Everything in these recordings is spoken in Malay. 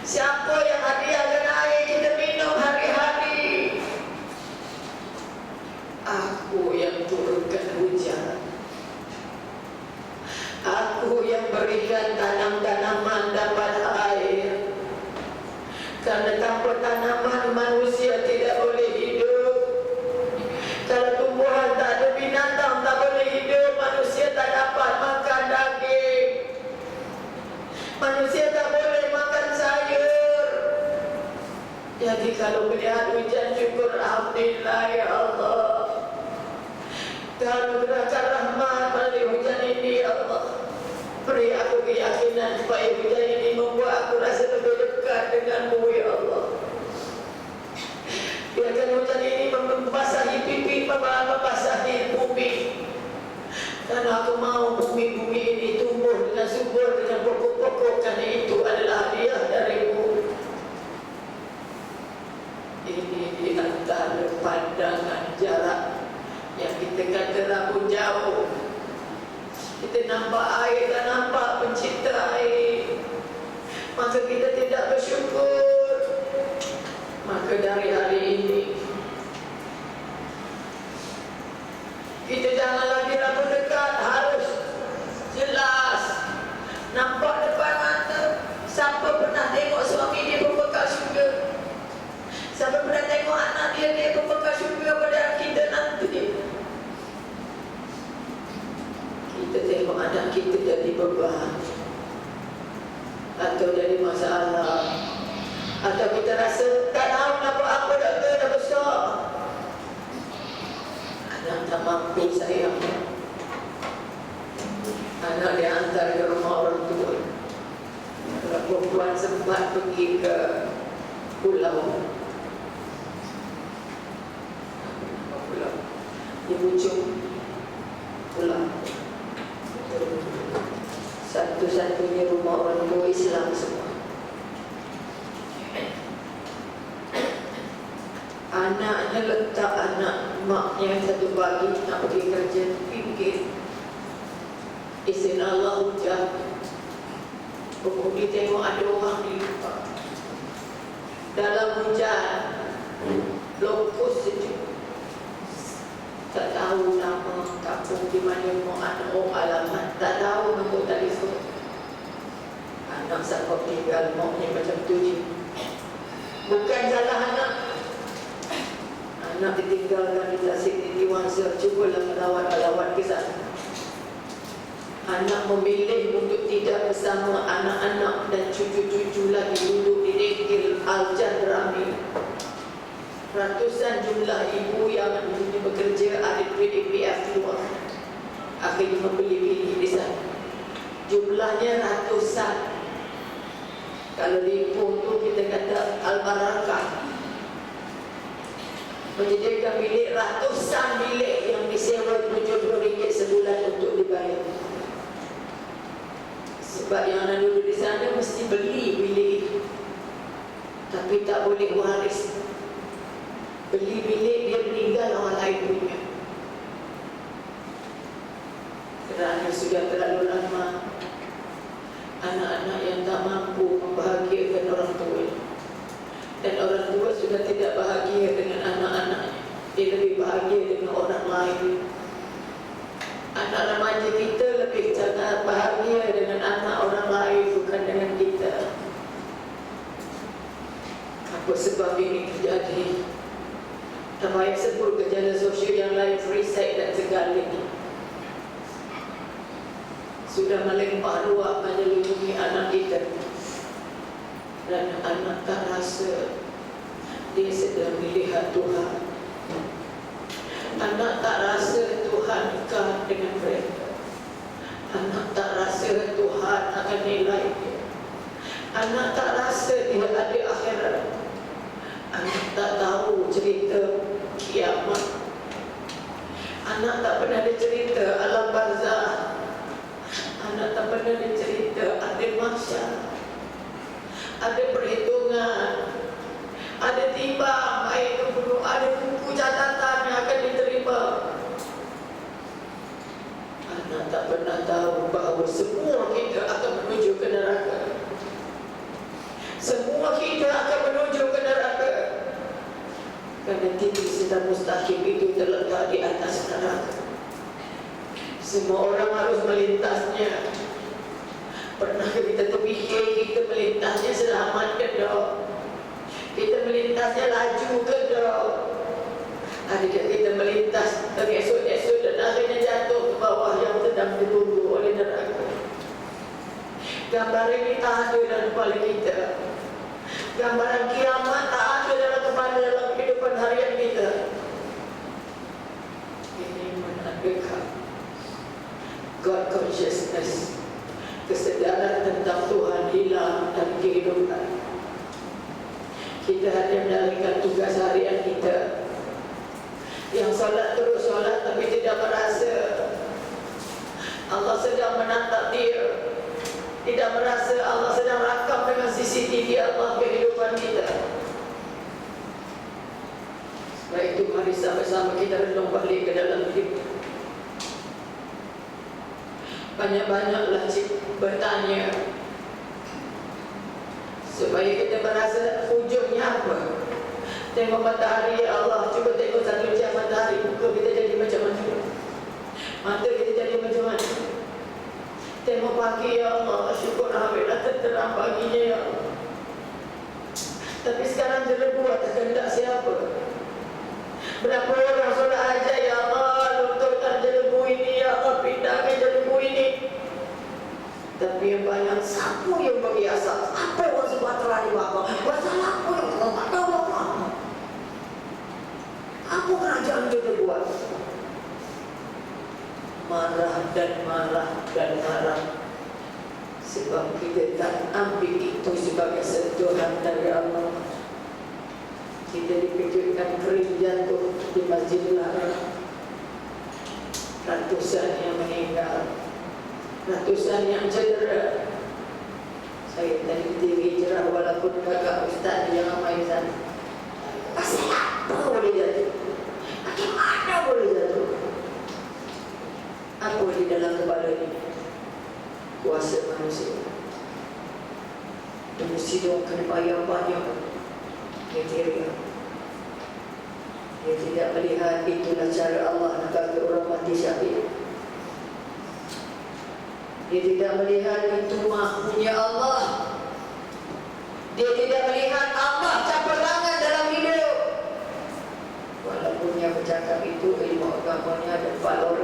Siapa yang hadiahkan air kita minum hari-hari? Aku yang turunkan hujan, aku yang berikan tanam-tanaman dapat air. Karena tanpa tanaman manusia tidak boleh hidup. Kalau tumbuhan tak ada, binatang tak boleh hidup. Manusia tak dapat makan daging, manusia tak boleh makan sayur. Jadi kalau melihat hujan, syukur alhamdulillah ya Allah. Dan berikan rahmat pada hujan ini ya Allah. Beri aku keyakinan supaya hujan ini membuat aku rasa lebih dekat denganmu ya Allah. Biarkan hujan ini membasahi pipi, membasahi bumi. Karena aku mau bumi-bumi ini tumbuh dengan subur, dengan pokok-pokok. Karena itu adalah hadiah darimu. Ini di antara pandangan jarak yang kita kata terlalu jauh. Kita nampak air dan nampak pencipta air, maka kita tidak bersyukur. Maka dari hari ini kita jangan lagi ragu dekat, harus jelas nampak depan mata. Siapa pernah tengok suami dia berbekal syurga? Siapa pernah tengok anak dia berbekal syurga pada kita nanti? Kita tengok anak kita jadi beban, atau jadi masalah, atau kita rasa tak tahu apa doktor dah besar. Anak tak mampu sayang, anak dia hantar ke rumah orang tua. Kalau perempuan sempat pergi ke pulau, di ujung pulau, satu-satunya rumah orang tua Islam semua. Anaknya letak anak maknya satu pagi nak pergi kerja, pinggir izin Allah hujan. Kemudian tengok ada orang di luar dalam hujan, lokus sejuk. Tak tahu nama kampung di mana mau anak, alamat, tak tahu nombor telefon. Anak sanggup tinggal maunya macam tu je. Bukan salah anak. Anak ditinggalkan di Tasik, di Tiwangsa, cubalah melawat ke sana. Anak memilih untuk tidak bersama anak-anak dan cucu-cucu lagi duduk di dengkil Al-Jadrami. Ratusan jumlah ibu yang dulunya bekerja ada duit IPF keluar, akhirnya membeli bilik di sana. Jumlahnya ratusan. Kalau di Ipoh tu kita kata Al-Barakah, menyediakan bilik, ratusan bilik yang disewa RM70 sebulan untuk dibayar. Sebab yang anak duduk di sana mesti beli bilik, tapi tak boleh waris. Beli bilik, dia meninggal, orang lain punya. Kerana sudah terlalu lama anak-anak yang tak mampu membahagiakan orang tua, dan orang tua sudah tidak bahagia dengan anak-anaknya, dia lebih bahagia dengan orang lain. Anak remaja kita lebih sangat bahagia dengan anak orang lain, bukan dengan kita. Apa sebab ini terjadi? Tak payah sebut gejala sosial yang lain, free-sex dan segalanya. Sudah melimpah ruah menyelubungi anak kita, dan anak tak rasa dia sedang melihat Tuhan. Anak tak rasa Tuhan dekat dengan mereka. Anak tak rasa Tuhan akan nilai dia. Anak tak rasa dia ada akhirat. Anak tak tahu cerita kiamat. Anak tak pernah ada cerita alam barzah. Anak tak pernah ada cerita ada mahsyar, ada perhitungan, ada timbang baik ke buruk, ada buku catatan yang akan diterima. Anak tak pernah tahu bahawa semua kita akan menuju ke neraka. semua kita akan menuju ke neraka. Kerana titik sedang mustaqim itu terletak di atas neraka. Semua orang harus melintasnya. Pernah kita terfikir kita melintasnya selamat ke tak? Kita melintasnya laju ke tak? Adakah kita melintas teresut-esut dan akhirnya jatuh ke bawah yang sedang ditunggu oleh neraka? Gambaran ini tak ada dalam kepala kita. Gambaran kiamat tak ada dalam kepala dalam kehidupan harian kita. Ini menandakan God consciousness, kesedaran tentang Tuhan hilang dari kehidupan. Kita hanya menjalankan tugas harian kita. Yang solat terus solat tapi tidak merasa Allah sedang menatap dia, tidak merasa Allah sedang rakam dengan CCTV Allah kehidupan kita. Sebab itu mari sama-sama kita renung balik ke dalam hidup. Banyak-banyaklah bertanya supaya kita merasa ujungnya apa. Tengok matahari, ya Allah, cuba tengok satu jam matahari, muka kita jadi macam mana, mata kita jadi macam mana. Tengok pagi, ya Allah, syukur Alhamdulillah terang paginya, ya Allah. Tapi sekarang jerebu atas kehendak siapa? Berapa orang solat hajat, ya Allah, lunturkan jerebu ini, ya Allah, pindahkan jerebu ini. Tapi yang banyak, siapa yang berbiasa? Apa yang orang Sumatera di bawah? Masalah apa yang Allah tak tahu apa? Apa kerajaan kita buat? Marah dan marah dan marah. Sebab kita tak ambil itu sebagai sentuhan dari Allah. Kita dipikirkan kering jatuh di Masjidil Haram. Ratusan yang meninggal, ratusan yang cedera. Saya tadi hijrah walaupun kakak ustaz yang ramai sana. Pasal apa boleh jatuh? Bagaimana boleh jatuh? Apa di dalam kepala ini? Kuasa manusia. Mesti dong kena bayar banyak kriteria. Dia tidak melihat itulah cara Allah nak kata orang mati syahid. Dia tidak melihat itu mahpunya Allah. Dia tidak melihat Allah campur tangan dalam hidup. Walaupun yang bercakap itu ilmu agamanya dan valor.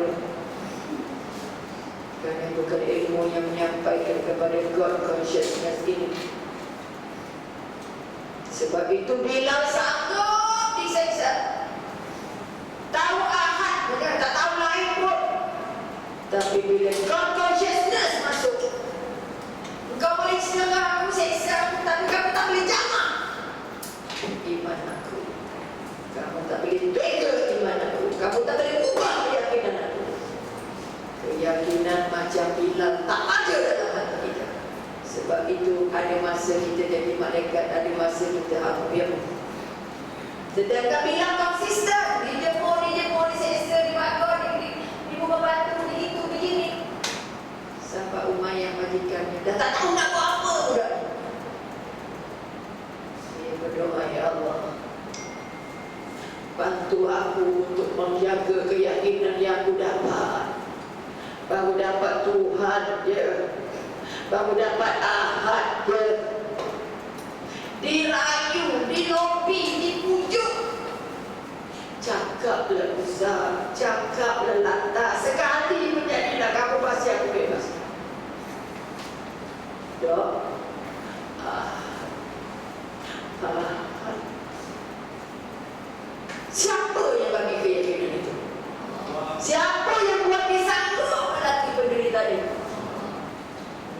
Kerana bukan ilmu yang menyampaikan kepada God consciousness ini. Sebab itu bila sanggup diseksa, tahu ahad, bukan tak tahu lain pun. Tapi bila God consciousness masuk, engkau boleh setengah aku seksa aku, tapi kamu tak boleh jamak iman aku. Kamu tak boleh bega iman aku. Kamu tak boleh ubah keyakinan aku. Keyakinan macam hilang, tak ada dalam hati kita. Sebab itu ada masa kita jadi malaikat, ada masa kita hampir. Sedangkan bila konsisten, dijemur, diseksa, dibakar, dibuka batu, itu begini. Sampai Umayyah majikannya dah tak tahu nak buat apa budak. Dia berdoa, ya Allah, bantu aku untuk menjaga keyakinan yang aku dapat. Baru dapat Tuhan je, baru dapat ahad je. Dirayu, dilobi, dipujuk. Cakaplah besar, cakaplah lantak. Sekali menjadilah kamu pasti aku bebas. Dok. Siapa yang bagi keyakinan itu? Siapa yang buat dia sanggup melatih penderitaan ini?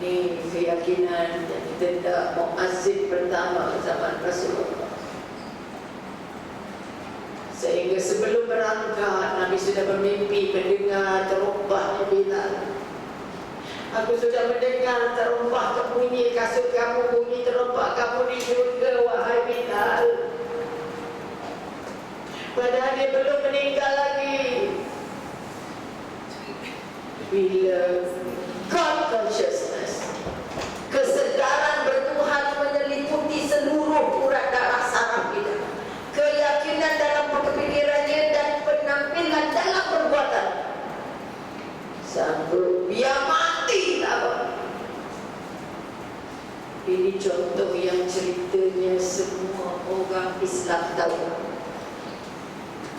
Ini keyakinan yang ditentang muazzin pertama zaman Rasulullah. Sehingga sebelum berangkat, Nabi sudah bermimpi mendengar terumpahnya Bilal. Aku sudah mendengar terumpah bunyi kasut kamu, bunyi terumpah kamu di syurga, wahai Bilal. Padahal dia belum meninggal lagi. Bila God consciousness, kesedaran bertuhan menyeliputi yang ceritanya semua orang Islam tahu,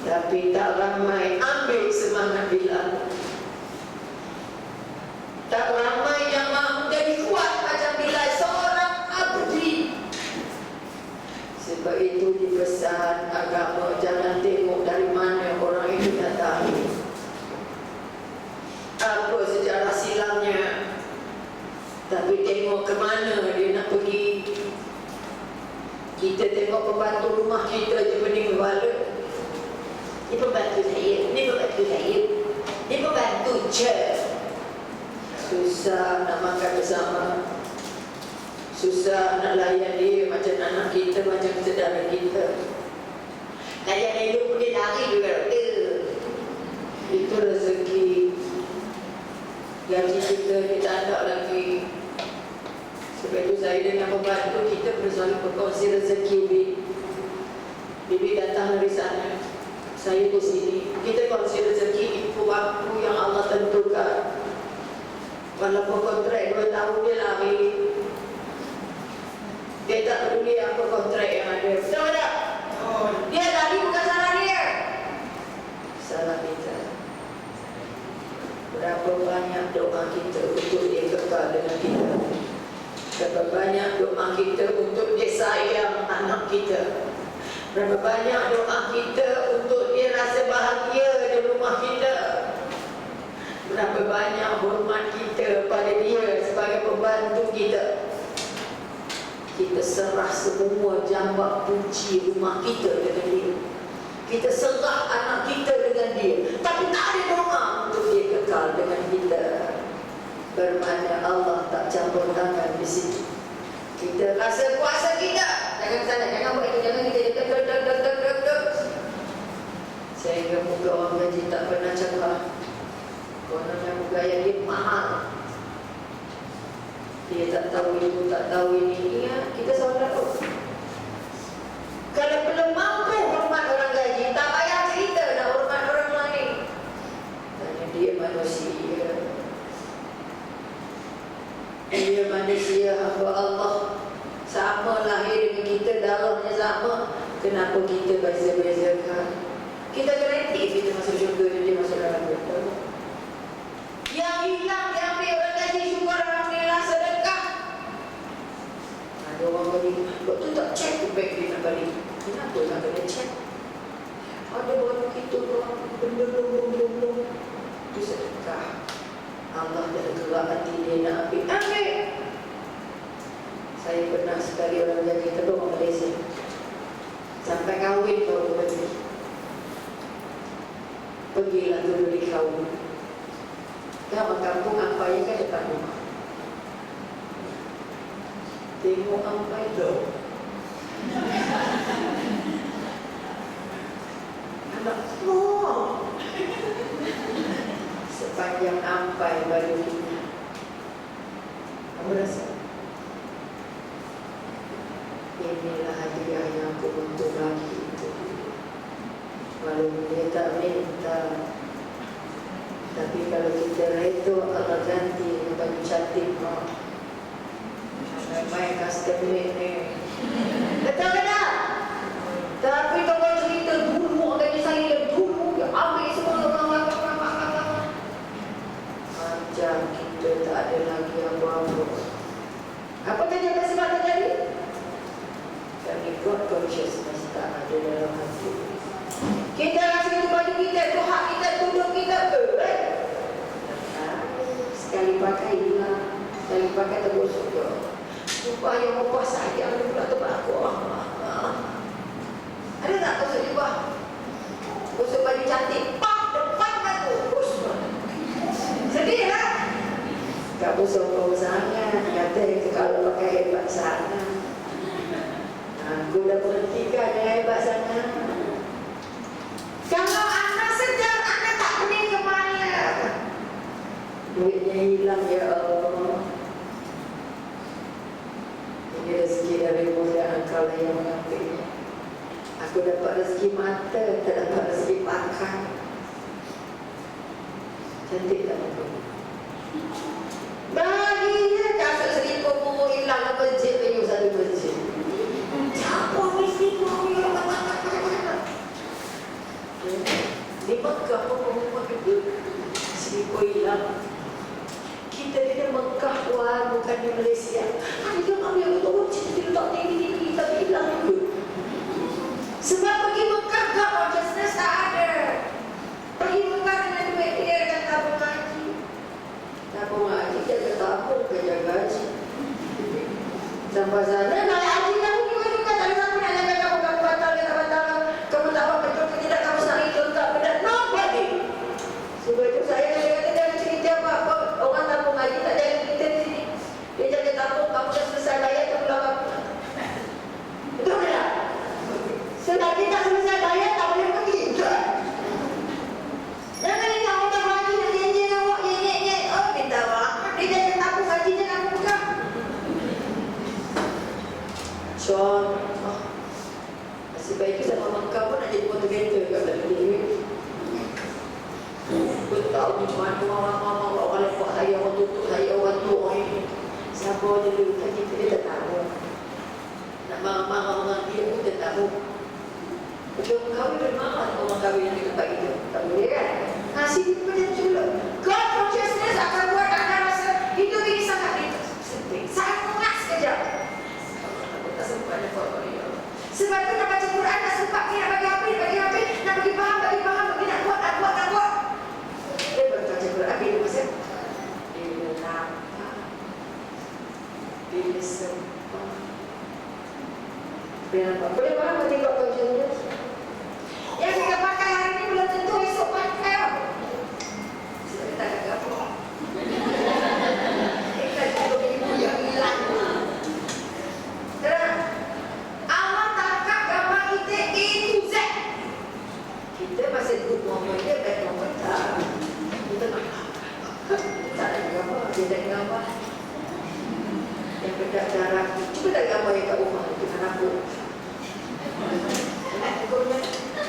tapi tak ramai ambil semangat Bilal. Tak ramai yang mahu jadi kuat macam Bilal, seorang abdi. Sebab itu dipesan agama, jangan tengok dari mana orang itu datang, apa sejarah silamnya, tapi tengok ke mana dia nak pergi. Kita tengok pembantu rumah kita je pening kepala. Dia pembantu saya, dia pembantu saya, dia pembantu je. Susah nak makan bersama, susah nak layan dia macam anak kita, macam saudara kita. Layan dia pun dia lari juga. Itu rezeki. Gaji kita tak ada lagi. Sebab itu saya dengan pembantu kita bersama berkongsi rezeki. Bibi datang dari sana, saya di sini. Kita kongsi rezeki itu waktu yang Allah tentukan. Walaupun kontrak 2 tahun dia lari, dia tak peduli apa kontrak yang ada. Betul tak? Dia lari bukan salah dia, salah kita. Berapa banyak doa kita untuk dia kekal dengan kita. Berapa banyak doa kita untuk dia sayang anak kita. Berapa banyak doa kita untuk dia rasa bahagia di rumah kita. Berapa banyak hormat kita pada dia sebagai pembantu kita. Kita serah semua jambak kunci rumah kita dengan dia. Kita serah anak kita dengan dia, tapi tak ada doa untuk dia kekal dengan kita. Bermakna Allah tak campur tangan di situ. Kita rasa kuasa kita, jangan sana, jangan buat itu, jangan kita dek. Sehingga muka orang gaji tak pernah cakap. Kononnya muka yang dia mahal. Dia tak tahu itu, tak tahu ini. Ya, kita saudara. Kalau belum mampu hormat orang gaji, tak payah cerita nak hormat orang lain. Tanya dia manusia. Dia manusia, hamba Allah. Sama lahir dengan kita, darahnya sama. Kenapa kita beza-bezakan? Kita garanti kita masuk syurga dan dia masuk dalam syurga. Yang hilang diambil orang gaji, syukur alhamdulillah sedekah. Ada orang balik, doktor tak cek tu beg dia nak balik. Kenapa tak kena cek? Ada orang kita orang benda belum itu sedekah. Allah dah gerak hati dia nak ambil. Saya pernah sekali orang jaga kita orang Malaysia, sampai kahwin baru pergi. Pergilah dulu di kahwin. Kalau kampung ampai kan depan rumah. Tengok ampai tu. Anak semua. Sepanjang ampai baru ini. Kamu rasa? Inilah hadiah yang aku untuk lagi itu. Walau dia tak minta, tapi kalau kita redo, Allah ganti dengan baju cantik. Main custom made ni. Betul tak? Tapi kalau cerita dulu, gaji saya dulu, dia ambil semua orang. Macam kita tak ada lagi apa-apa. Apa tadi apa sebab terjadi? Kami God consciousness tak ada dalam hati. Kita rasa itu baju kita, itu hak kita, tudung kita. Sekali pakai hilang, sekali pakai terbosok je. Supaya merubah saya, pula terbakar. Ada tak bosok jubah? Bosok baju cantik, pak, depan batu. Sedih lah. Tak bosok kau sangat. Kata itu kalau pakai hebat sangat. Aku dah berhentikan yang hebat sangat. Kalau anak sedar, anak tak pening kepala. Duitnya hilang, ya Allah. Ini rezeki dari mulia Engkau lah yang mengambilnya. Aku dapat rezeki mata, tak dapat rezeki pakai. Cantik tak muka? Bahagia kasut selipur pun hilang, masjid penyuh satu masjid. bukan di Malaysia. Ada kami yang tahu cerita tak tinggi tapi hilang juga. Sebab pergi Mekah gak consciousness tak ada. Pergi Mekah dengan duit dia dengan tabung haji. Tabung haji jaga tabung ke jaga haji. Sampai sana naik haji kamu juga tak ada siapa nak jaga kamu batal ke tak batal. Kamu tak apa betul ke tidak kamu sari itu tak benar. Nobody. Sebab itu saya kata dia cerita apa orang tabung haji tak jaga kita di sini. Dia jaga tabung kamu dah selesai bayar kamu pulang kamu. Betul tak? Sedang kita selesai bayar tak boleh pergi. Jangan ni kamu tak haji nak janji awak nyek. Oh minta maaf. Dia jaga tabung hajinya kamu buka. Contoh. Nasib baik sama Mekah pun nak jadi motivator kat dalam diri. Aku tahu macam mana orang lepak saya, orang tutup saya, orang tua orang ini. Sabar dulu, kan kita dia tak tahu. Nak marah-marah dengan dia pun dia tahu. Betul kahwin dan marah orang kahwin yang dekat itu. Tak boleh kan? Nasib itu macam tu lah. God consciousness akan buat anda rasa hidup ini sangat penting. Sangat mengas sekejap. Aku tak sempat nak buat dia. Sebab tu nak baca Quran, nak sempat ni, nak bagi HP, nak bagi faham, bagi nak buat. Dia baru baca Quran, bila masa? Bila lapar. Bila sempat. Bila nampak. Boleh faham tak tengok consciousness? Yang kita pakai hari ni belum tentu esok pakai. Sebab kita tak apa. Kita juga ibu yang hilang. Terang. Allah tangkap gambar kita A to Z. Kita masih duduk ngomong dia, baik ngomong tak. Kita tak ada gambar, dia tak ada gambar. Yang bedak darah. Cuba tak gambar yang kat rumah itu kan aku.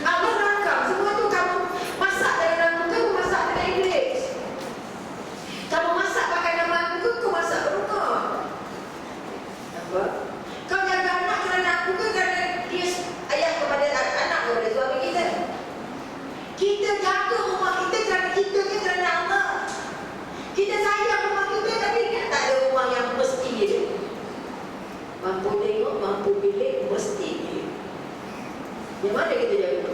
Allah rangkap semua tu kamu masak dengan nama kamu masak dengan Inggeris. Kamu masak pakai nama aku ke masak berukah? Apa? Kau jaga anak kerana aku ke kerana dia ayah kepada anak kepada suami kita? Kita jaga rumah kita kerana kita ke kerana Allah. Kita sayang rumah kita tapi ingat tak ada rumah yang mesti dia. Mampu tengok, mampu bilik, mesti bilik. Yang mana kita jaga?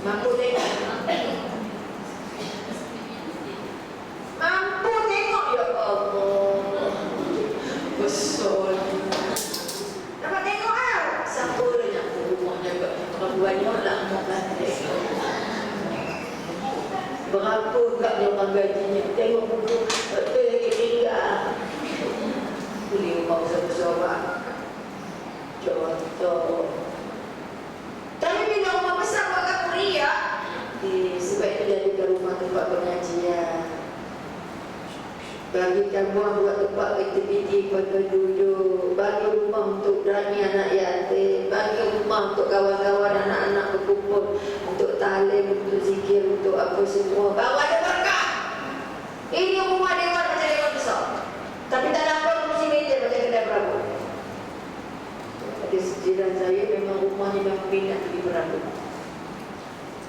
Mampu tengok. Mampu tengok, ya Allah. Besar. Dapat tengok kan? Siapa dah nak rumah jaga? Kalau banyak lah mau lantai. Berapa kat dia orang gajinya? Tengok buku. Betul lagi tinggal. Beli rumah besar-besar. Contoh. Tapi bila rumah besar buat kamu riak, sebab itu jadikan rumah tempat pengajian. Bagikan rumah buat tempat aktiviti penduduk. Bagi rumah untuk berani anak yatim. Bagi rumah untuk kawan-kawan anak-anak berkumpul. Untuk talim, untuk zikir, untuk apa semua. Baru ada berkah. Ini rumah dewan macam dewan besar. Tapi tak dapat kursi meja macam kedai Prabu. Ada sejiran saya memang rumahnya memang minat di Prabu.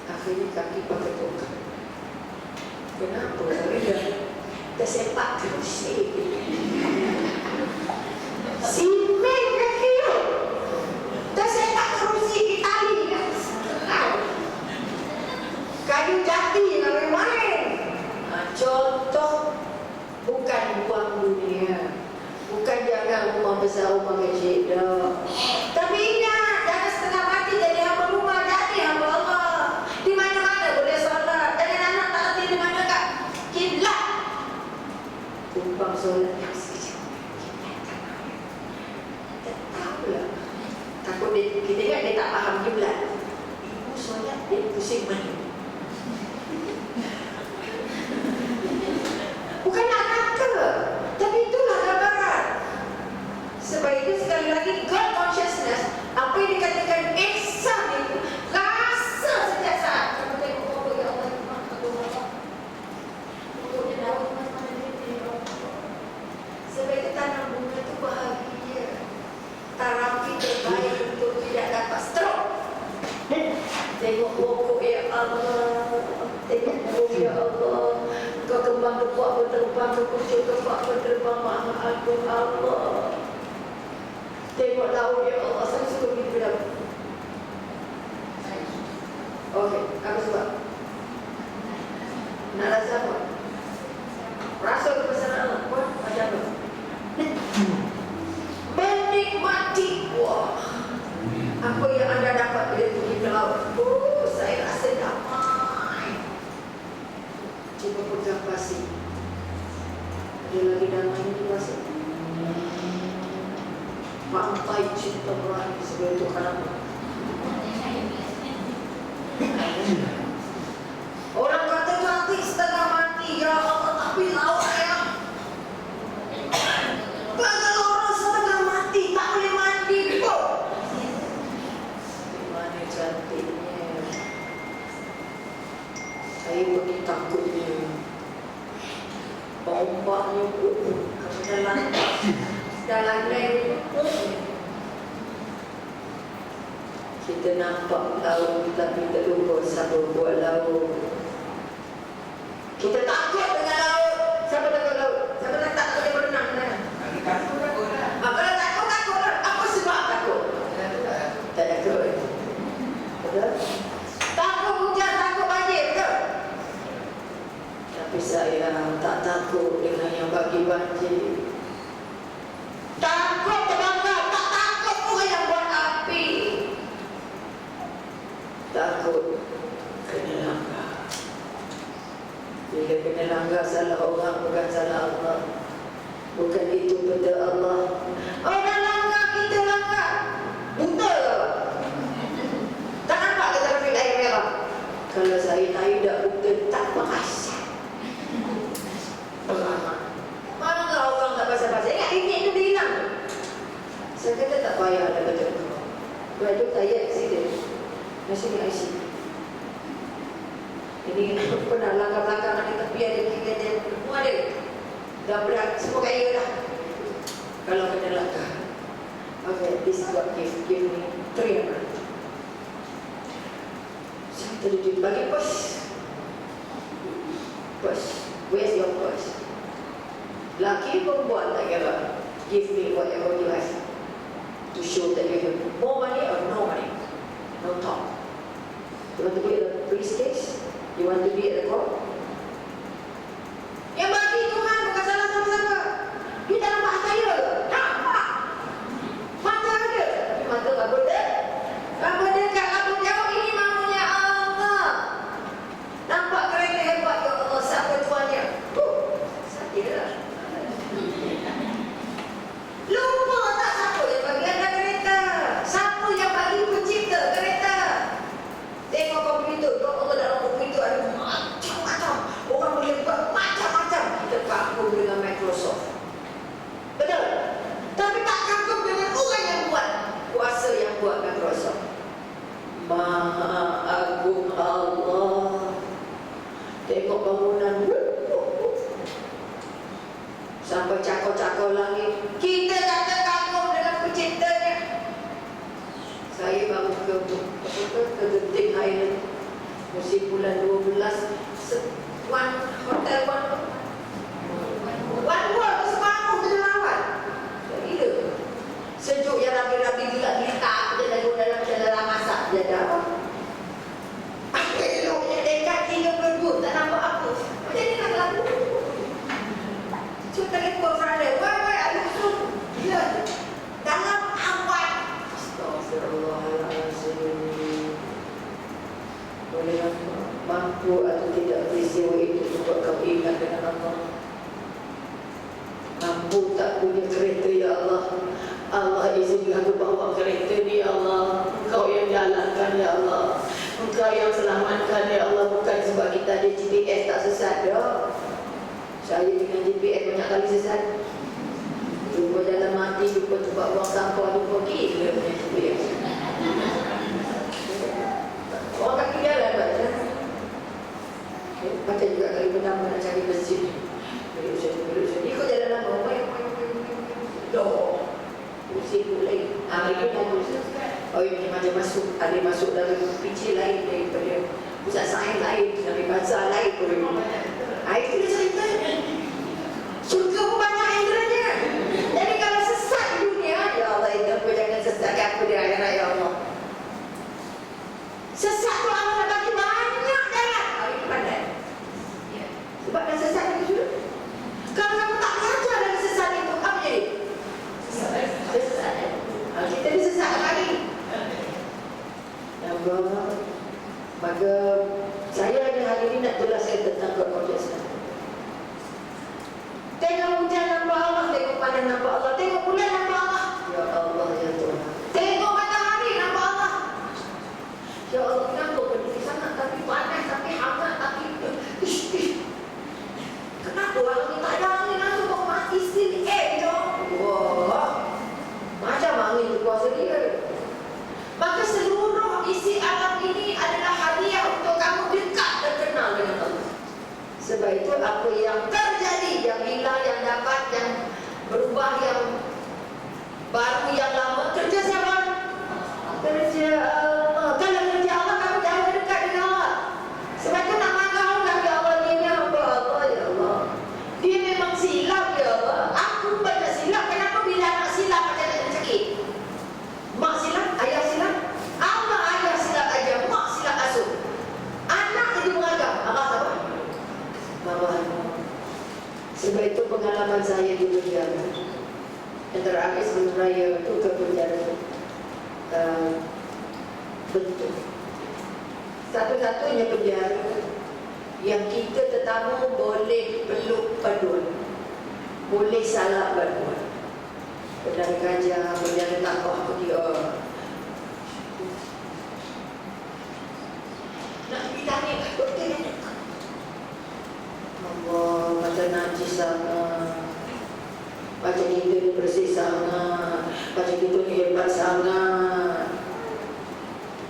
Akhirnya kaki pakai tongkat. Kenapa? Saya tersepak kerusi. Simen kaki tu. Tersepak kerusi di tali. Kayu jati yang main-main. Contoh, bukan buang dunia. Bukan jaga rumah besar, rumah kecil dah. Tapi ingat, jangan setengah mati jadi hamba rumah, jadi hamba Allah. Di mana-mana boleh solat. Jangan anak tak hati di mana kat kiblat. Tumpang solat yang sekejap. Tak tahulah. Takut kita ingat dia tak faham kiblat. Ibu solat, dia pusing mana? Bukan nak kata, tapi itulah gambaran. Sebab itu sekali lagi God consciousness, apa yang dikatakan ihsan itu rasa setiap saat. Kamu tengok apa ya Allah, aku maaf. Pokoknya daun mana dia. Sebab itu tanam bunga itu bahagia. Terapi terbaik untuk tidak dapat stroke. Tengok pokok ya Allah, tengok pokok ya Allah. Kau berkembang kekuat berterbang berkucur kekuat berterbang Maha Agung Allah. Tengok laut ya Allah, saya suka pergi ke dalam. Okey, apa sebab? Nak rasa apa? Rasa kebesaran Allah. Wah, macam apa? Menikmati. Wah, apa yang anda dapat bila pergi ke laut? Saya rasa damai. Cuba pegang pasir. Ada lagi damai ni rasa. Pantai cinta berani sebelum Tuhan Allah. Orang kata cantik setengah mati, ya Allah, tapi laut ayam. Kalau orang setengah mati tak boleh mandi pun. Mana cantiknya. Saya pergi takutnya. Ombaknya kemudian dalam lain. Kita nampak laut tapi tak lupa siapa buat laut. Kita takut dengan laut. Siapa takut laut? Siapa tak takut dia berenang? Takut lah. Kalau takut lah. Apa sebab takut? Tak takut. Betul? Takut hujan, takut banjir, betul? Tapi saya tak takut dengan yang bagi banjir. Takut terbakar, tak takut pun yang buat api. Takut kena langgar. Bila kena langgar salah orang bukan salah Allah. Bukan itu betul Allah. Orang langgar, kita langgar. Buta ke? Tak nampak ke trafik air merah? Kalau saya tidak buta, tak perasan. Mana kalau orang tak pasal-pasal? Ingat ringgit tu dia hilang. Saya kata tak payah dah betul. Sebab tu saya accident. Masih ni IC. Ini pernah langkah-langkah di tepi ada kita ada semua ada. Dah berat semua kaya dah. Kalau kena langkah. Okay, this is what give me 300. Saya tadi bagi pos. Pos. Where's your pos? Laki perempuan tak kira. Give me whatever you have to show that you have more money or no money. No talk. You want to be at the briefcase? You want to be at the court? Yang bagi Tuhan bukan salah siapa-siapa. You tak nampak saya ke? Nampak. Mata ada. Mata tak boleh. Apa dekat, apa jauh, ini maunya Allah. Nampak kereta hebat ya Allah. Siapa tuannya? Saya lah. Lupa tak siapa yang bagi anda kereta? Siapa yang bagi pencipta kereta? Tengok komputer, Allah dalam komputer ada macam-macam. Orang boleh buat macam-macam. Kita kagum dengan Microsoft. Betul? Tapi tak kagum dengan orang yang buat. Kuasa yang buat Microsoft. Maha Agung Allah. Tengok bangunan. Sampai cakap-cakap langit. Kita kata kagum dengan penciptanya. Saya baru ke Genting Highland musim bulan 12. Hotel One World sebangun ke lawan. Tak gila. Sejuk yang rapi-rapi gila-gila. Dia dalam masak. Dia ada apa? Apa eloknya dekat 32. Tak nampak apa. Macam ni nak lagu. Cuma telefon frada. Why ada usul? Gila. Dalam awan. Astagfirullahaladzim. Boleh mampu atau tidak peristiwa itu membuat kau ingat dengan Allah. Mampu tak punya kereta ya Allah. Allah izinkan aku bawa kereta ni ya Allah. Engkau yang jalankan ya Allah. Engkau yang selamatkan ya Allah. Bukan sebab kita ada GPS tak sesat dah. Saya dengan GPS banyak kali sesat. Jumpa dalam mati, jumpa tempat buang sampah, jumpa gila punya GPS. Orang kaki jalan baca. Macam juga kali pertama nak cari masjid. Ikut jalan apa? Doh. Pusing pun lain. Mereka pun oh ini macam masuk. Ada masuk dari PC lain daripada pusat sains lain. Dari bazar lain pun. Itu dia cerita. tengok bulan nampak Allah. Ya Allah ya Tuhan. Tengok matahari nampak Allah. Ya Allah, kenapa berdiri sangat tapi panas, tapi hangat, tapi kenapa orang ni tak ada angin langsung kau mati still wah, macam angin tu kuasa dia. Maka seluruh isi alam ini adalah hadiah untuk kamu dekat dan kenal dengan Allah. Sebab itu apa yang terjadi, yang hilang, yang dapat, yang berubah, yang baru, yang lama, kerja siapa? Kerja Allah. Kalau kerja Allah, kamu jangan dekat dengan Allah. Sebab itu nak marah orang, ya Allah, dia ni hamba Allah, ya Allah. Dia memang silap, ya Allah. Aku banyak silap. Kenapa bila anak silap macam nak sakit? Mak silap, ayah silap. Allah ayah silap ayah, mak silap asuh. Anak jadi mengagam. Abah siapa? Mama. Sebab itu pengalaman saya di penjara. Yang terakhir sebelum raya itu ke penjara. Betul. Satu-satunya penjara yang kita tetamu boleh peluk paduan, boleh salah paduan. Penjara gajah, penjara takut dia. Nak ditanya, betul ni? Allah, macam najis sangat. Macam kita ni bersih sangat. Macam kita ni hebat sangat.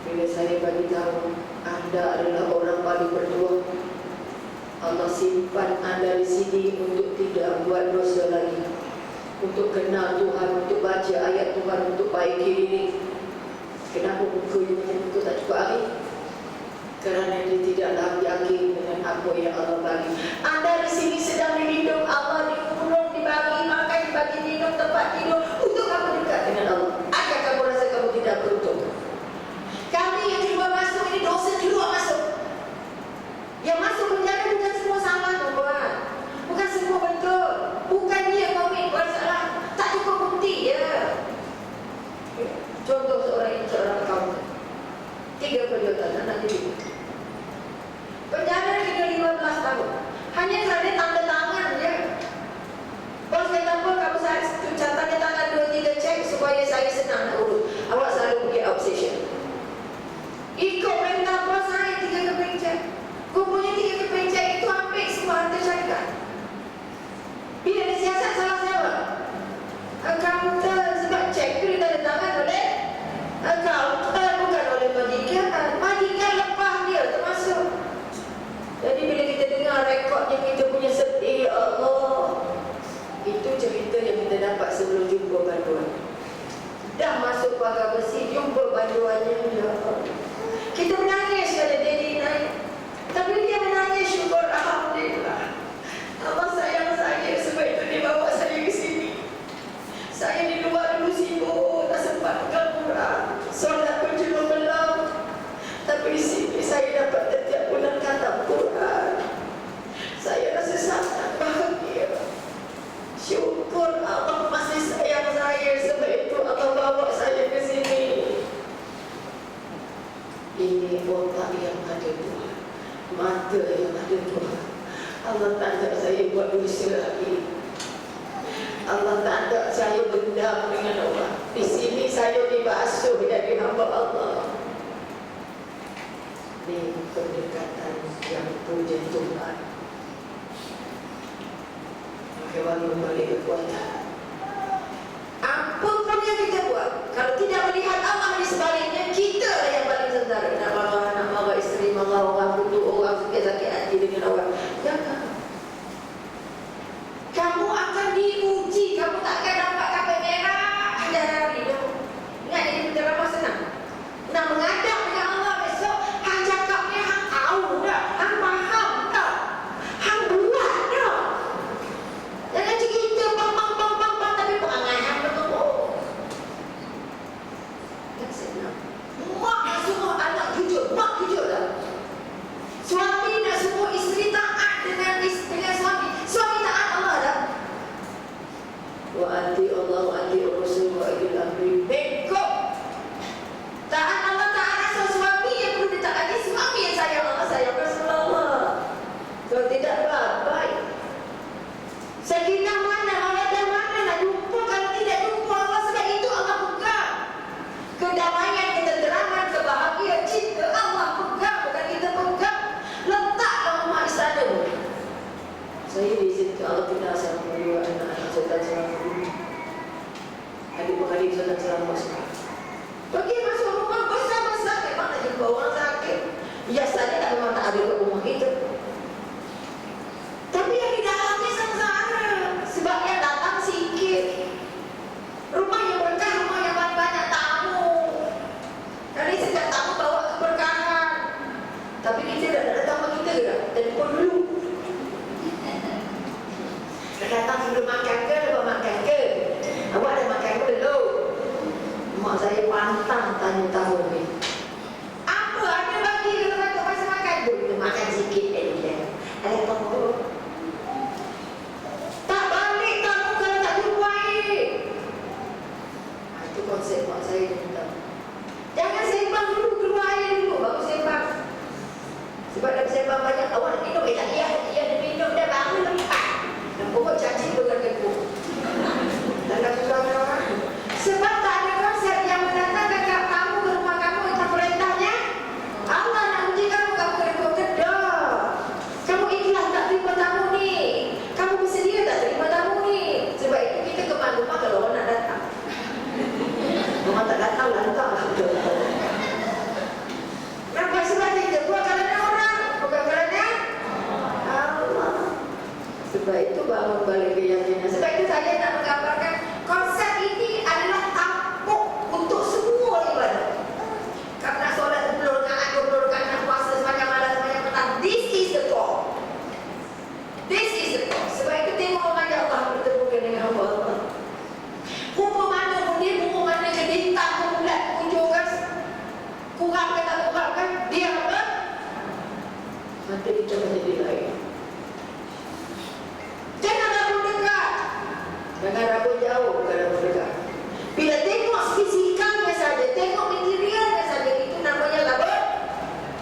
Bila saya bagi tahu anda adalah orang paling bertuah, Allah simpan anda di sini untuk tidak buat dosa lagi, untuk kenal Tuhan, untuk baca ayat Tuhan, untuk baiki diri. Kenapa buku ini macam itu tak cukup hari? Kerana dia tidaklah yakin dengan apa yang Allah bagi. Anda di sini sedang dilindung Allah, dikurung, dibagi makan, dibagi minum, tempat tidur, untuk kamu dekat dengan Allah. Adakah kamu rasa kamu tidak beruntung? Kami yang keluar masuk ini dosa keluar masuk. Yang masuk penjara bukan semua salah, tuan. Bukan semua betul. Bukan dia komit buat salah. Tak cukup bukti ya. Contoh seorang kaum 3 perjuangan anak dia. Penjara kena 15 tahun. Hanya kerana tanda tangan je. Bos kata apa, kamu saya catatnya tangan 2-3 cek supaya saya senang nak urus. Awak selalu pergi outstation. Ikut perintah bos saya 3 keping cek. Kau punya 3 keping cek itu ambil semua harta syarikat. Bila ada siasat salah siapa? Akauntan, sebab cek tu dia tanda tangan oleh akauntan, bukan oleh majikan. Majikan lepas dia termasuk. Jadi bila kita dengar rekodnya, kita punya sedih, ya Allah. Itu cerita yang kita dapat sebelum jumpa banduan. Dah masuk pagar besi, jumpa banduannya, ya Allah. Kita menangis pada daddy naik. Tapi dia menangis, syukur alhamdulillah. Allah sayang saya, sebab itu dia bawa saya ke sini. Saya di luar dulu sibuk, tak sempat pegang Quran. Solat pun cuma belum. Tapi di sini saya dapat setiap bulan khatam Quran. Saya rasa sangat bahagia. Syukur Allah masih sayang saya, sebab itu Allah bawa saya ke sini. Ini otak yang ada Tuhan, mata yang ada Tuhan. Allah tak nak saya buat dosa lagi. Allah tak nak saya dendam dengan orang. Di sini saya dibasuh dari hamba Allah. Ini pendekatan yang puja Tuhan. Maka walaupun balik kekuatan, apa pun yang kita buat, kalau tidak melihat Allah di sebaliknya, kita yang paling sengsara. Nak marah isteri, marah orang, butuh orang, sakit-sakit hati dengan orang. Jangan. Kamu akan diuji. Kamu tak akan dapat kapal merah dah hari tu. Ingat jadi penceramah senang. Nak menghadap dengan Allah besok, hang cakapnya hang tahu dah, hang faham dah, hang buat dah. Jangan cerita bang tapi perangai hang betul. Tak senang. Mak nak suruh anak jujur, mak jujur lah. Suami nak suruh isteri taat dengan suami. Suami taat Allah dah. Wa ati Allah wa ati Rasul wa ati amri. Bengkok. Taat Allah, taat Rasul. Suami yang perlu ditaati, suami yang sayang Allah, sayang Rasulullah. Kalau tidak baik. Sakinah mana, mawaddah mana nak jumpa kalau tidak jalan selama sekarang. Pergi masuk rumah besar-besar, memang nak jumpa orang sakit. Biasanya tak memang tak ada kat rumah kita. Tapi yang di dalamnya sengsara. Sebab yang datang sikit. Rumah yang berkah, rumah yang banyak tamu. Jadi setiap tamu bawa keberkahan. Tapi kita dah ada tamu kita ke tak? Telefon dulu. Dah datang sebelum makan ke? Lepas makan ke? Awak dah makan ke belum? Mak saya pantang tanya tahu ni. Apa ada bagi kalau kata masa makan? Boleh makan sikit dia. Ada tamu. Tak balik tamu kalau tak jumpa air. Itu konsep mak saya minta. Jangan sembang dulu, keluar air dulu baru sembang. Sebab dah sembang banyak, awak nak minum? Tak iya dia minum dah baru lepas. Dan pokok cacing dengan kepuk. Dan dah susah orang. Sebab tak ada konsep yang mendatangkan kamu ke rumah kamu. Itu perintahnya Allah nak uji kamu, kamu kena kedah. Kamu ikhlas tak terima tamu ni? Kamu bersedia tak terima tamu ni? Sebab itu kita ke rumah kalau orang nak datang. Orang tak datang, lantak lah. Nampak sebab kita buat kerana orang, bukan kerana Allah. Sebab itu bangun balik keyakinan. Sebab itu saya nak menggambarkan konsep ini adalah tampuk untuk semua ibadah. Kamu nak solat 10 rakaat, 20 rakaat, nak puasa sepanjang malam, sepanjang petang. This is the call. This is the call. Sebab itu tengok orang yang Allah bertemukan dengan hamba Allah. Rupa mana pun dia, rupa mana ke bintang ke bulat, ujung kan, kurang ke tak kurang kan, dia apa? Mata kita menjadi lain. Jangan ragu dekat. Jangan ragu jauh, bukan ragu dekat. Bila tengok fisikalnya saja, tengok materialnya saja, itu namanya apa?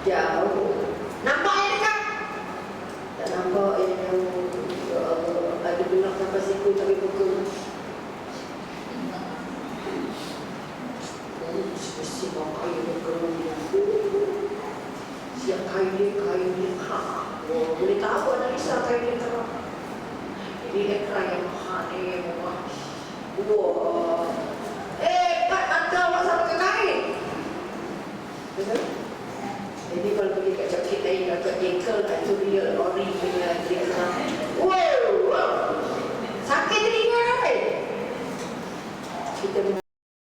Jauh. Nampak yang dekat? Tak nampak yang jauh. Ya Allah, ada bilang sampai siku tapi buka. Mesti pakai yang kerunia. Siap kain dia kerah. Oh, boleh tahu analisa kain dia kerah. Ini ekran yang mahal ni. Wah. Kat mata awak sampai ke kain. Betul? Jadi kalau pergi kat cakit lain, kat jengkel, kat tu dia ori punya dia kerah. Wow. Sakit telinga kan? Kita